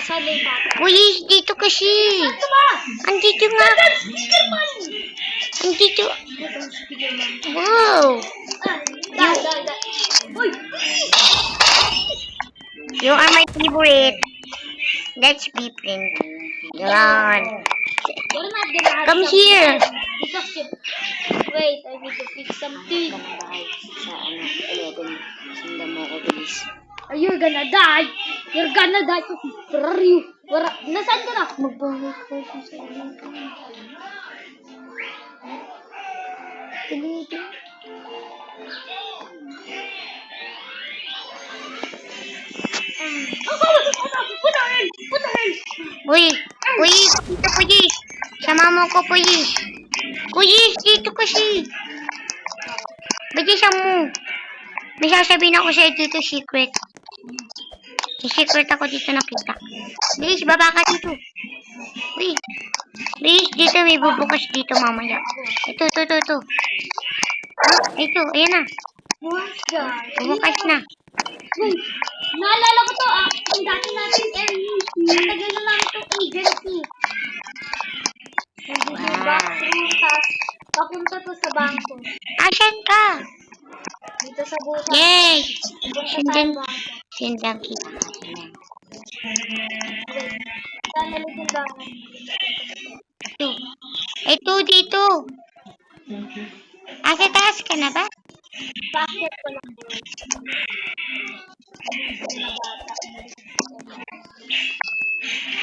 Saan na yung bata? Police, dito kasi. Saan ka ba? Andito nga. Speakerman! Andito. Ito ang speakerman. Wow. Dai. Uy! You are my favorite. Let's be friends. Yan. You're not gonna have Come some here. fun because you... Wait, I need to fix something. Sa 11. Sundan mo ko, bilis. You're gonna die. You're gonna die. Where are you? Nasaan ka na? Magbawal ko sa inyo. Dito. What the hell? Uy, dito police. Sama mo ko, police. Police, dito kasi. Bilisan mo. May sasabihin ako sa'yo dito, secret. May secret ako dito nakita. Bilis, baba ka dito. Uy, bilis, dito may bubukas dito mamaya. Ito. Ito, ayan na. What's that? Bubukas na. Wait, naalala ko to ang dati natin matagal na lang itong agency. Nandito yung bathroom, tas papunta to sa bangko. Asan ka? Dito sa butas. Yay! Punta tayo bangko. Sindan kita. Wait, saan nalit yung bangko? Ito, dito. Asa taas ka na ba? Bakit ko lang po?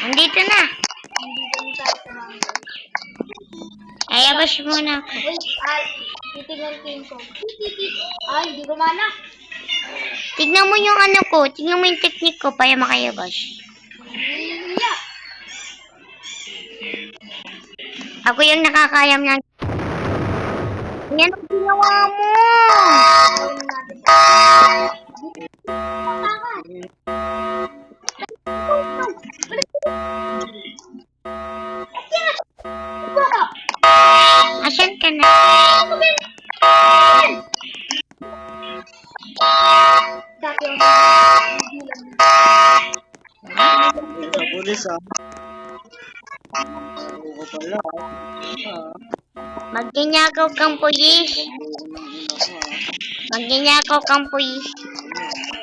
Andito na. Nandito na tayo sa bangko. Ay, abas muna ako. Wait, titignan ko yung code. Hindi gumana. Tignan mo yung ano ko. Tignan mo yung technique ko para makayabas. Yeah. Ako yung nakakayam ng... Yan ang ginawa mo! Gawin natin. Asan ka na? Dati ako Pulis Ako pala. Magdinyagaw kang pulis. Magdinyagaw kang pulis.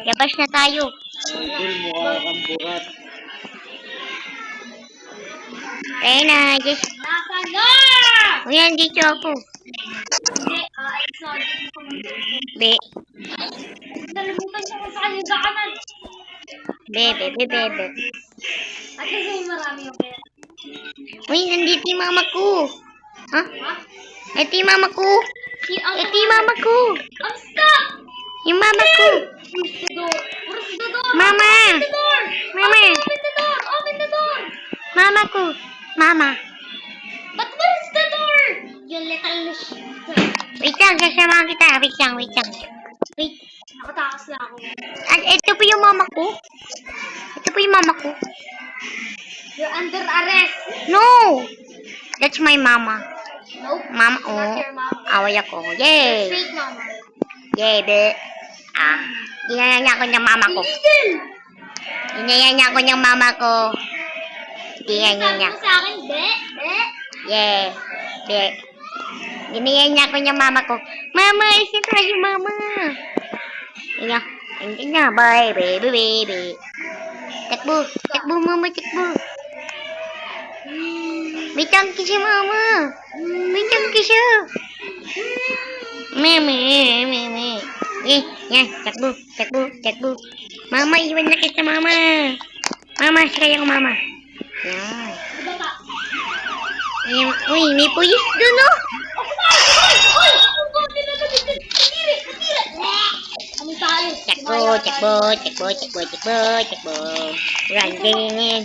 Labas na tayo. Idol, mukha kang burat. Kaya na, just... nasa na! Uy, andito ako. Hindi, it's not. Be. Nalimutan siya kung saan yung daanan. Be. At kasi marami yung pera. Uy, nandito yung mama ko. Ha? Ha? Ito yung mama ko. Ito yung mama ko. I'm stuck! Yung mama ko. Where's the door? Where's the door? Mama. Open the door! Mama. Open the door! Open the door! Mama ko. Mama. But where's the door? You little Wait lang, sasamahan kita. Wait lang. Wait, nakatakas na ako. At ito po yung mama ko. Ito po yung mama ko. You're under arrest. No! That's my mama. Nope. Mama, It's not your mama. away ako. Yay! Fake mama. Yay, be. Ginaya niya ako ng mama ko. Illegal! Ginaya niya ako ng mama ko. Ginaya Sabi niya. mo sa akin, be? Yeah. Be. Ginaya niya ako ng mama ko. Mama, isa tayo, mama. Ayan. Andun na. Bye, baby. Takbo, mama, takbo. May tangki si mama. May tangki siya. Mama. Yan, takbo. Mama, iwan na kita, mama. Mama, sakay ako, mama. Yan. Diba ka? Ayan. Uy, may pulis doon, no? Hoy! Katiri! Ano tayo? Takbo. Run, ganyan.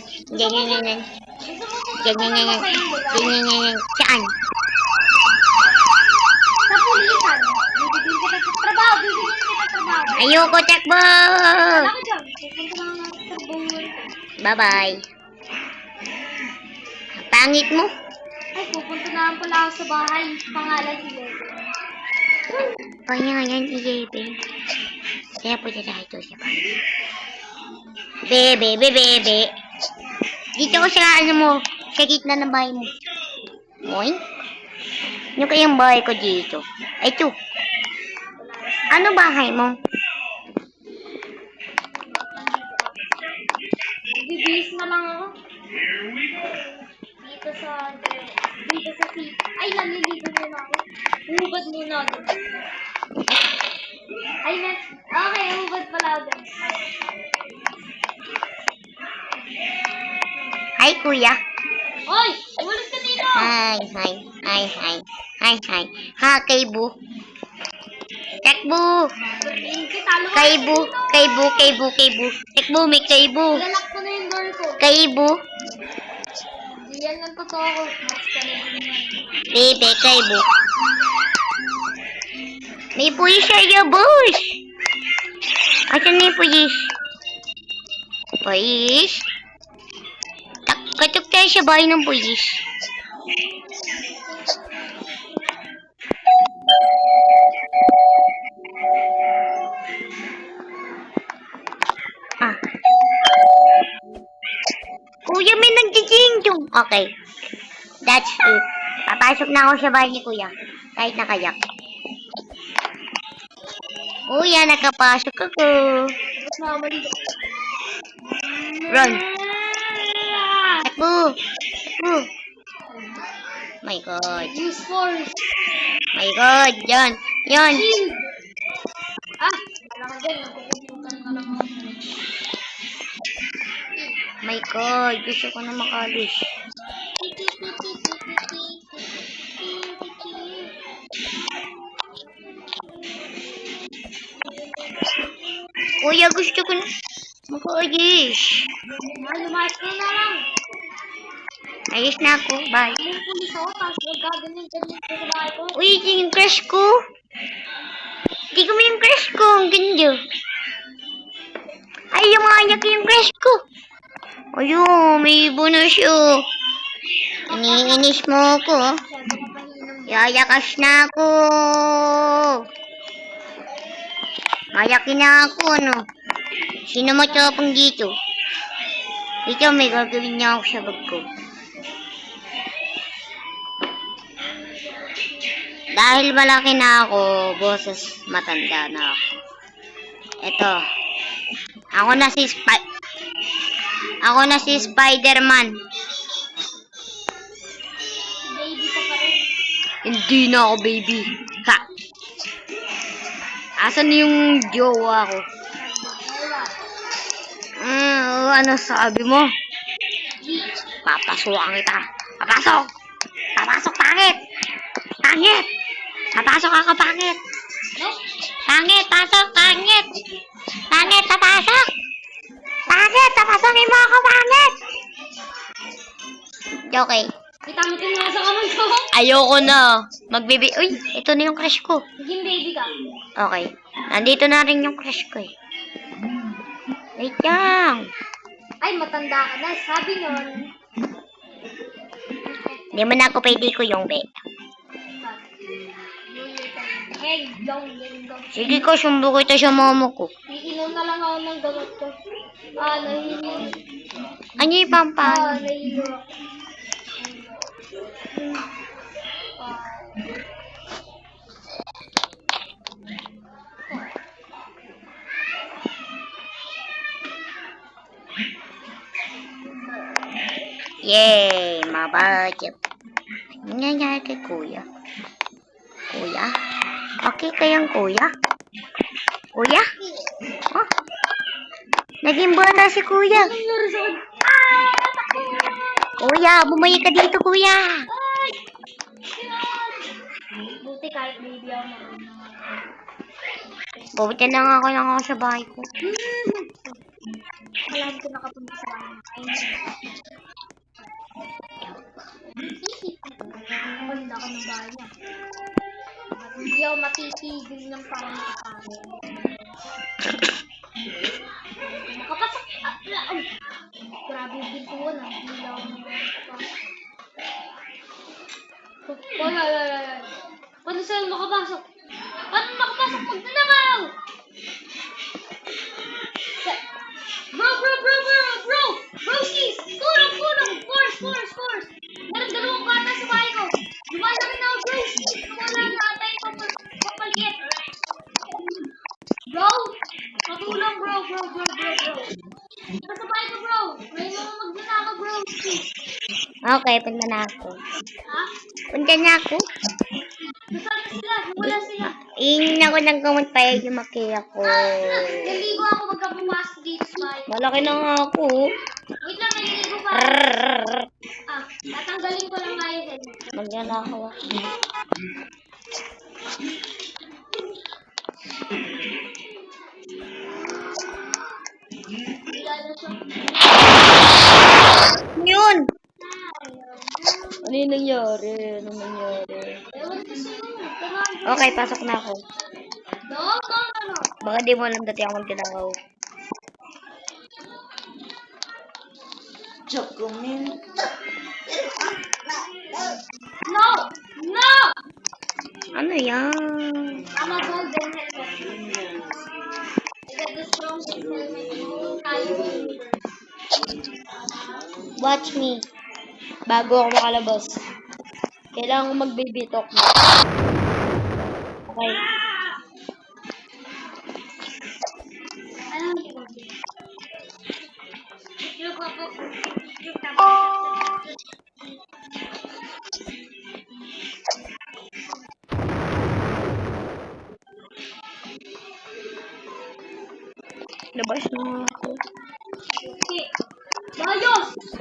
Saan? Sa pulisan. Bibigyan kita ng trabaho. Ayoko, takbo! Wala ka dyan. Pupunta lang natin sa bungo. Bye-bye. Ang pangit mo. Ay, pupunta na lang pala ako sa bahay. Pangalan si Lego. Pangalan 11. Kaya punta tayo sa bahay. Bebe. Dito ko sa ano mo, sa gitna ng bahay mo. Moink. Ano kayang bahay ko dito? Ay, ito. Ano bahay mo? Bibihis na lang ako. Dito sa seat. Ay, naliligo muna ako. Hubad muna ako. Ay, okay, hubad pala ako. Hi, kuya. Hoy! Umalis ka dito! Hi. Ha, kay Bu. Tekbu. Talo ka Kay na Bu. dito. Tekbu, may kay Bu. Lalak ko na yung door ko. Kay Bu. Di yan ang totoo ko. Mas ka na din yan. Bebe, kay Bu. May pulis siya, boss. Asan na yung pulis? Pulis? Katok tayo sa bahay ng pulis. Ah. Kuya, may nagdidingdong. Okay. That's it. Papasok na ako sa bahay ni Kuya. Kahit nakayak. Kuya, nakapasok ako. Tapos mamaligo. Run. Takbo. My God. Use force. My God. Yan. Shield. Wala ka dyan. Napupuntukan ka lang ako. My God. Gusto ko na makalis. Kuya, gusto ko na makalis. Lumayas ka na lang. Ayos na ako. Bye. Yung pulis ako, tapos nagkaganyan-ganyan sa bahay ko. Uy, yung crush ko. Hindi ko yung crush ko. Ang ganda. Ay, yung mga anak yung crush ko. Ayun, may bonus yun. Iniinis mo ako. Yayakas na ako. Mayakin na ako, ano. Sino matapang dito? Ito, may gagawin niya ako sa bag ko. Dahil malaki na ako, boses matanda na ako. Ito. Ako na si Spider-Man. Baby ka pa rin. Hindi na ako baby. Ha? Asan yung jowa ko? Wala. Ano sabi mo? Papasukan kita. Papasok! Papasok, pangit! Pangit! Papasok ako, pangit! No? Pangit, pasok, pangit! Pangit, papasok! Pangit, papasokin mo ako, pangit! Okay. Kita mo ito nasa kamay ko. Ayoko na. Magbibi... Uy, ito na yung crush ko. Naging baby ka. Okay. Nandito na rin yung crush ko eh. Wait lang. Ay, matanda ka na. Sabi nun. Hindi mo na ako pwede ko yung be. Hey, down. Sige ko, sumbo kita sa mama ko. Iinom na lang ako ng gamot ko. Nahihilo. Ano yung pampano? Nahihilo ako. Yay, mabagyo. Ano nangyayari kay kuya? Kuya? Okay kayang kuya? Kuya? Oh? Naging bata si kuya. Ano nangyari sa akin? Kuya, bumalik ka dito kuya. Ay! Buti kahit baby ako marunong. Pupunta na nga ako sa bahay ko. Alam ko nakapunta sa bahay. Maganda ako ng bahay niya. Hindi ako matitigil ng parang makakain. Makapasok. Grabe yung pintuan ah. Hindi ako makapasok. Paano sa'yo makapasok? Paano makapasok pag nanakaw? Bro! Broskies! Kulong, kulong! Force! Meron dalawang bata sa bahay ko. Lumalaki na ako, bro. Wala na atay ko papaliit. Bro! Matulong, bro. Nasa bahay ko, bro. May mga magnanakaw, bro. Okay, punta na ako. Ha? Punta na ako. Nasaan na sila? Wala sila. Ingin ako ng gamot pa yung lumaki ako. Naligo ako magka pumasok dito sa bahay. Malaki na nga ako. Wait lang, naliligo pa. Rrrr. Tatanggalin ko lang nga yun. Magnanakaw ako. Lalo siya. Yun! Ano yung nangyari? Ewan ko sa'yo. Okay, pasok na ako. No. Baka di mo alam dati ako magnanakaw. Chocomin. No! Ano yan? I'm a golden helmet. I got the strongest helmet in the entire universe. Watch me. Bago ako makalabas. Kailangan ko mag-baby talk na. Okay. Ano yun? Yung ako. Labas na ako. Okay. Bayos!